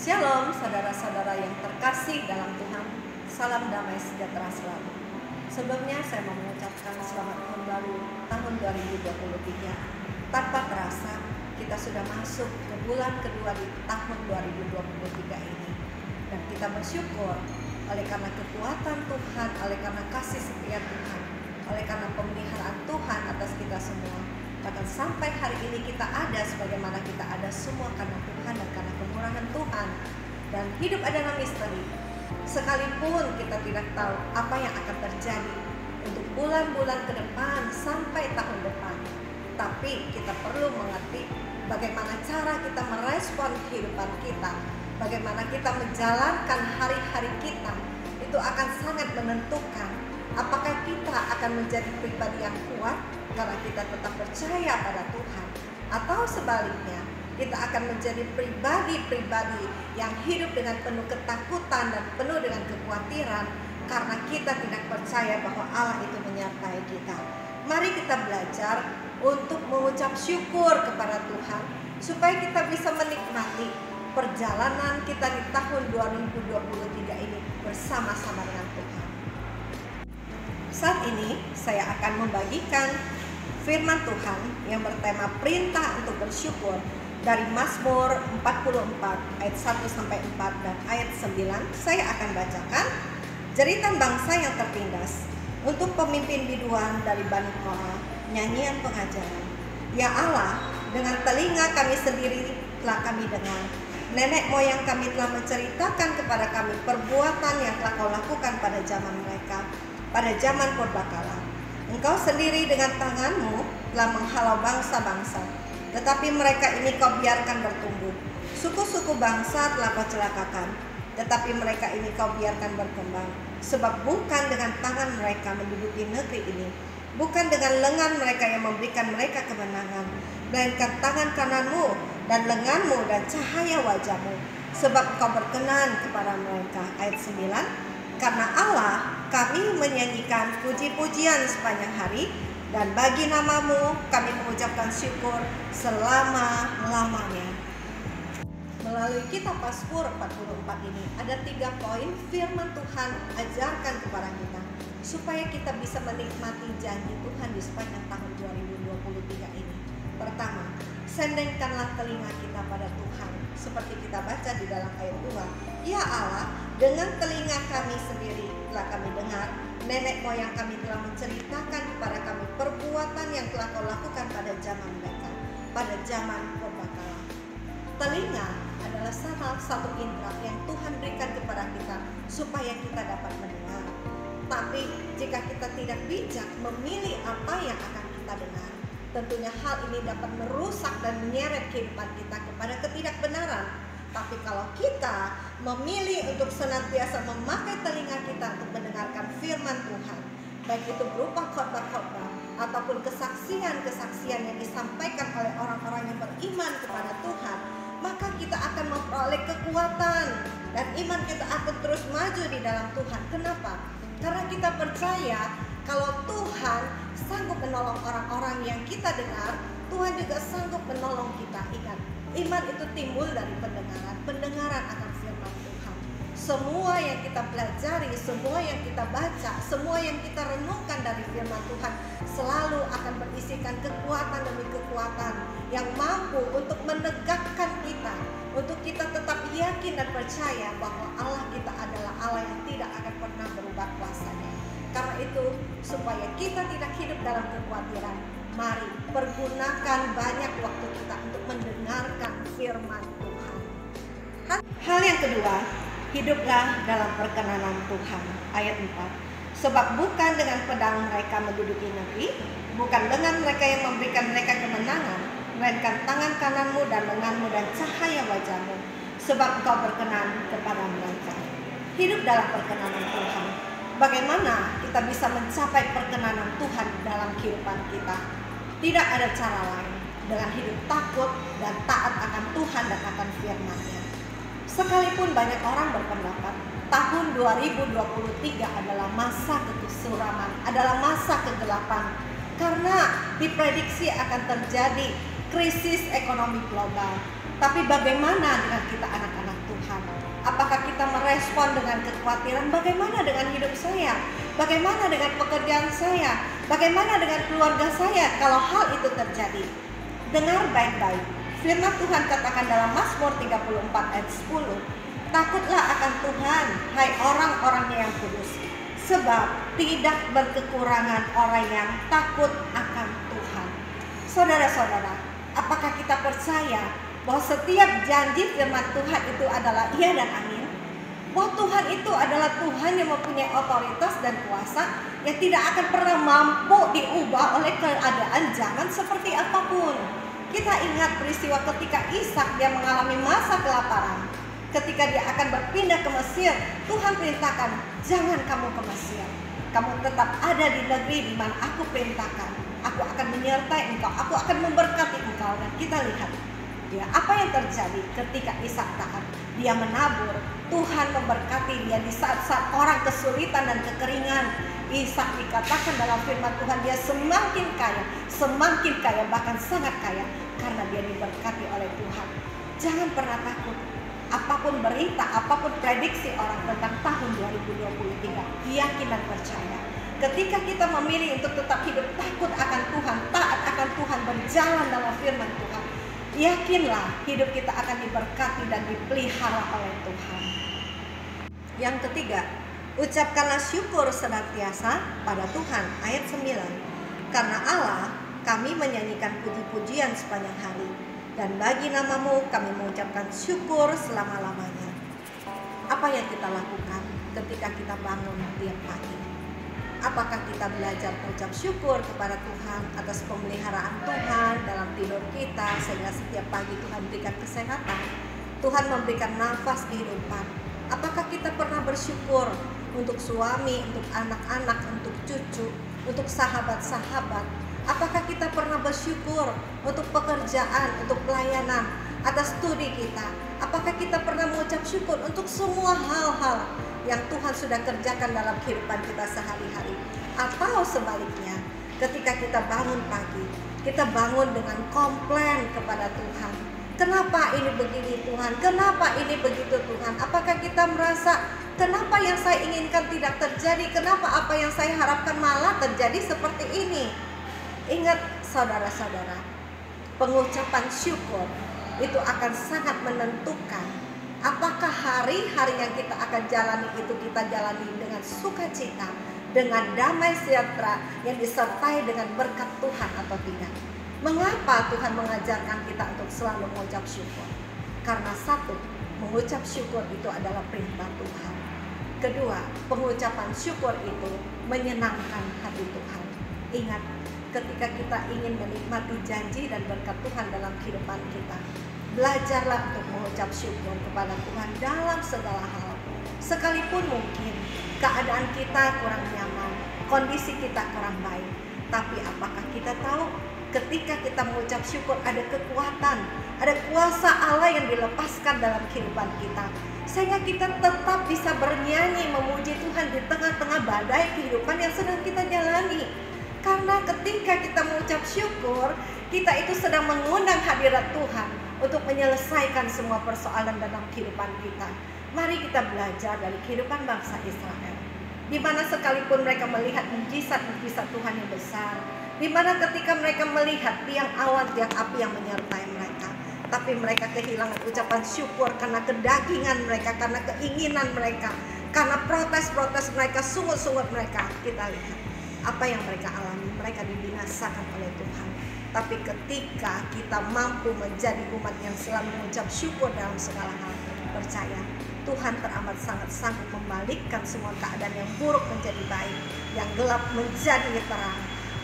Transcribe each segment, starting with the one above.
Shalom saudara-saudara yang terkasih dalam Tuhan. Salam damai sejahtera selalu. Sebelumnya saya mau mengucapkan selamat tahun baru tahun 2023. Tanpa terasa kita sudah masuk ke bulan kedua di tahun 2023 ini. Dan kita bersyukur oleh karena kekuatan Tuhan, oleh karena kasih setia Tuhan, oleh karena pemeliharaan Tuhan atas kita semua. Bahkan sampai hari ini kita ada sebagaimana kita ada semua karena Tuhan dan karena kemurahan Tuhan. Dan hidup adalah misteri. Sekalipun kita tidak tahu apa yang akan terjadi untuk bulan-bulan ke depan sampai tahun depan, tapi kita perlu mengerti bagaimana cara kita merespon kehidupan kita, bagaimana kita menjalankan hari-hari kita. Itu akan sangat menentukan apakah kita akan menjadi pribadi yang kuat karena kita tetap percaya pada Tuhan, atau sebaliknya kita akan menjadi pribadi-pribadi yang hidup dengan penuh ketakutan dan penuh dengan kekhawatiran karena kita tidak percaya bahwa Allah itu menyertai kita. Mari kita belajar untuk mengucap syukur kepada Tuhan supaya kita bisa menikmati perjalanan kita di tahun 2023 ini bersama-sama dengan Tuhan. Saat ini saya akan membagikan firman Tuhan yang bertema perintah untuk bersyukur dari Mazmur 44 ayat 1-4 dan ayat 9. Saya akan bacakan. Jeritan bangsa yang tertindas, untuk pemimpin biduan dari Bani Korah, nyanyian pengajaran. Ya Allah, dengan telinga kami sendiri telah kami dengar, nenek moyang kami telah menceritakan kepada kami perbuatan yang telah kau lakukan pada zaman mereka, pada zaman purbakala. Engkau sendiri dengan tanganmu telah menghalau bangsa-bangsa, tetapi mereka ini kau biarkan bertumbuh. Suku-suku bangsa telah kau celakakan, tetapi mereka ini kau biarkan berkembang. Sebab bukan dengan tangan mereka menduduki negeri ini, bukan dengan lengan mereka yang memberikan mereka kemenangan, melainkan tangan kananmu dan lenganmu dan cahaya wajahmu, sebab kau berkenan kepada mereka. Ayat 9. Karena Allah, kami menyanyikan puji-pujian sepanjang hari, dan bagi namamu kami mengucapkan syukur selama-lamanya. Melalui kitab Mazmur 44 ini ada 3 poin firman Tuhan ajarkan kepada kita supaya kita bisa menikmati janji Tuhan di sepanjang tahun 2023 ini. Pertama, sendengkanlah telinga kita pada Tuhan, seperti kita baca di dalam ayat 2. Ya Allah, dengan telinga kami sendiri telah kami dengar, nenek moyang kami telah menceritakan kepada kami perbuatan yang telah kau lakukan pada zaman mereka, pada zaman purbakala. Telinga adalah salah satu indera yang Tuhan berikan kepada kita supaya kita dapat mendengar. Tapi jika kita tidak bijak memilih apa yang akan kita dengar, tentunya hal ini dapat merusak dan menyeret kehidupan kita kepada ketidakbenaran. Tapi kalau kita memilih untuk senantiasa memakai telinga kita untuk mendengarkan firman Tuhan, baik itu berupa khotbah-khotbah ataupun kesaksian-kesaksian yang disampaikan oleh orang-orang yang beriman kepada Tuhan, maka kita akan memperoleh kekuatan dan iman kita akan terus maju di dalam Tuhan. Kenapa? Karena kita percaya kalau Tuhan sanggup menolong orang-orang yang kita dengar, Tuhan juga sanggup menolong kita. Ingat, iman itu timbul dari pendengaran, pendengaran akan firman Tuhan. Semua yang kita pelajari, semua yang kita baca, semua yang kita renungkan dari firman Tuhan selalu akan berisikan kekuatan demi kekuatan yang mampu untuk menegakkan kita, untuk kita tetap yakin dan percaya bahwa Allah kita adalah Allah yang tidak akan pernah berubah kuasanya. Karena itu, supaya kita tidak hidup dalam kekhawatiran, mari pergunakan banyak waktu kita untuk mendengarkan firman Tuhan. Hal yang kedua, hiduplah dalam perkenanan Tuhan. Ayat 4. Sebab bukan dengan pedang mereka menduduki negeri, bukan dengan mereka yang memberikan mereka kemenangan, melainkan tangan kananmu dan lenganmu dan cahaya wajahmu, sebab engkau berkenan kepada mereka. Hidup dalam perkenanan Tuhan. Bagaimana kita bisa mencapai perkenanan Tuhan dalam kehidupan kita? Tidak ada cara lain dengan hidup takut dan taat akan Tuhan dan akan firman-Nya. Sekalipun banyak orang berpendapat tahun 2023 adalah masa kekusuraman, adalah masa kegelapan, karena diprediksi akan terjadi krisis ekonomi global. Tapi bagaimana dengan kita anak-anak Tuhan? Tuhan. Apakah kita merespon dengan kekhawatiran, bagaimana dengan hidup saya? Bagaimana dengan pekerjaan saya? Bagaimana dengan keluarga saya kalau hal itu terjadi? Dengar baik-baik. Firman Tuhan katakan dalam Mazmur 34 ayat 10, takutlah akan Tuhan, hai orang-orangnya yang kudus, sebab tidak berkekurangan orang yang takut akan Tuhan. Saudara-saudara, apakah kita percaya bahwa setiap janji firman Tuhan itu adalah iya dan amin? Bahwa Tuhan itu adalah Tuhan yang mempunyai otoritas dan kuasa yang tidak akan pernah mampu diubah oleh keadaan zaman seperti apapun. Kita ingat peristiwa ketika Ishak dia mengalami masa kelaparan. Ketika dia akan berpindah ke Mesir, Tuhan perintahkan, jangan kamu ke Mesir. Kamu tetap ada di negeri di mana aku perintahkan. Aku akan menyertai engkau, aku akan memberkati engkau. Dan kita lihat ya, apa yang terjadi ketika Ishak taat. Dia menabur, Tuhan memberkati dia di saat-saat orang kesulitan dan kekeringan. Ishak dikatakan dalam firman Tuhan dia semakin kaya, bahkan sangat kaya karena dia diberkati oleh Tuhan. Jangan pernah takut. Apapun berita, apapun prediksi orang tentang tahun 2023, yakin dan percaya. Ketika kita memilih untuk tetap hidup takut akan Tuhan, taat akan Tuhan, berjalan dalam firman Tuhan, yakinlah hidup kita akan diberkati dan dipelihara oleh Tuhan. Yang ketiga, ucapkanlah syukur senantiasa pada Tuhan. Ayat 9. Karena Allah, kami menyanyikan puji-pujian sepanjang hari, dan bagi namamu kami mengucapkan syukur selama-lamanya. Apa yang kita lakukan ketika kita bangun tiap pagi? Apakah kita belajar mengucap syukur kepada Tuhan atas pemeliharaan Tuhan dalam tidur kita, sehingga setiap pagi Tuhan berikan kesehatan, Tuhan memberikan nafas kehidupan? Apakah kita pernah bersyukur untuk suami, untuk anak-anak, untuk cucu, untuk sahabat-sahabat? Apakah kita pernah bersyukur untuk pekerjaan, untuk pelayanan, atas studi kita? Apakah kita pernah mengucap syukur untuk semua hal-hal yang Tuhan sudah kerjakan dalam kehidupan kita sehari-hari? Atau sebaliknya, ketika kita bangun pagi, kita bangun dengan komplain kepada Tuhan. Kenapa ini begini Tuhan? Kenapa ini begitu Tuhan? Apakah kita merasa kenapa yang saya inginkan tidak terjadi? Kenapa apa yang saya harapkan malah terjadi seperti ini? Ingat saudara-saudara, pengucapan syukur itu akan sangat menentukan apakah hari-hari yang kita akan jalani itu kita jalani dengan sukacita, dengan damai sejahtera yang disertai dengan berkat Tuhan atau tidak. Mengapa Tuhan mengajarkan kita untuk selalu mengucap syukur? Karena satu, mengucap syukur itu adalah perintah Tuhan. Kedua, pengucapan syukur itu menyenangkan hati Tuhan. Ingat, ketika kita ingin menikmati janji dan berkat Tuhan dalam kehidupan kita, belajarlah untuk mengucap syukur kepada Tuhan dalam segala hal. Sekalipun mungkin keadaan kita kurang nyaman, kondisi kita kurang baik, tapi apakah kita tahu ketika kita mengucap syukur ada kekuatan, ada kuasa Allah yang dilepaskan dalam kehidupan kita, sehingga kita tetap bisa bernyanyi memuji Tuhan di tengah-tengah badai kehidupan yang sedang kita jalani. Karena ketika kita mengucap syukur, kita itu sedang mengundang hadirat Tuhan untuk menyelesaikan semua persoalan dalam kehidupan kita. Mari kita belajar dari kehidupan bangsa Israel, di mana sekalipun mereka melihat mujizat-mujizat Tuhan yang besar, di mana ketika mereka melihat tiang awan, tiang api yang menyertai mereka, tapi mereka kehilangan ucapan syukur karena kedagingan mereka, karena keinginan mereka, karena protes-protes mereka, sungut-sungut mereka. Kita lihat apa yang mereka alami, mereka dibinasakan oleh Tuhan. Tapi ketika kita mampu menjadi umat yang selalu mengucap syukur dalam segala hal, percaya Tuhan teramat sangat sanggup membalikkan semua keadaan yang buruk menjadi baik, yang gelap menjadi terang,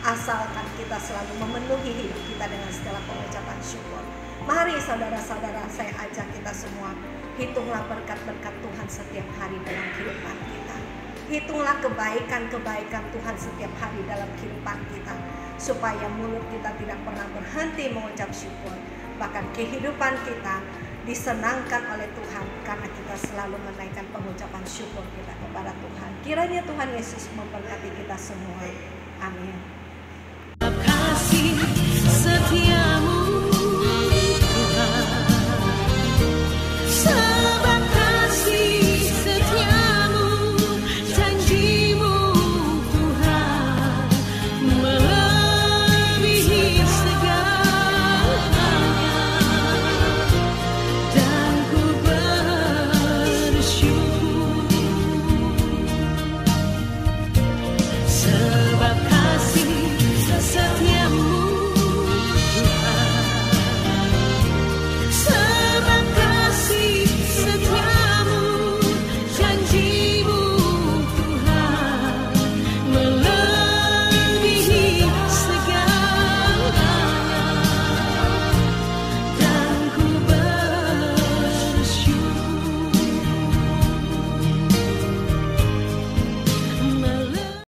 asalkan kita selalu memenuhi hidup kita dengan segala pengucapan syukur. Mari saudara-saudara, saya ajak kita semua, hitunglah berkat-berkat Tuhan setiap hari dalam kehidupan kita. Hitunglah kebaikan-kebaikan Tuhan setiap hari dalam kehidupan kita, supaya mulut kita tidak pernah berhenti mengucap syukur. Bahkan kehidupan kita disenangkan oleh Tuhan karena kita selalu menaikkan pengucapan syukur kita kepada Tuhan. Kiranya Tuhan Yesus memberkati kita semua. Amin.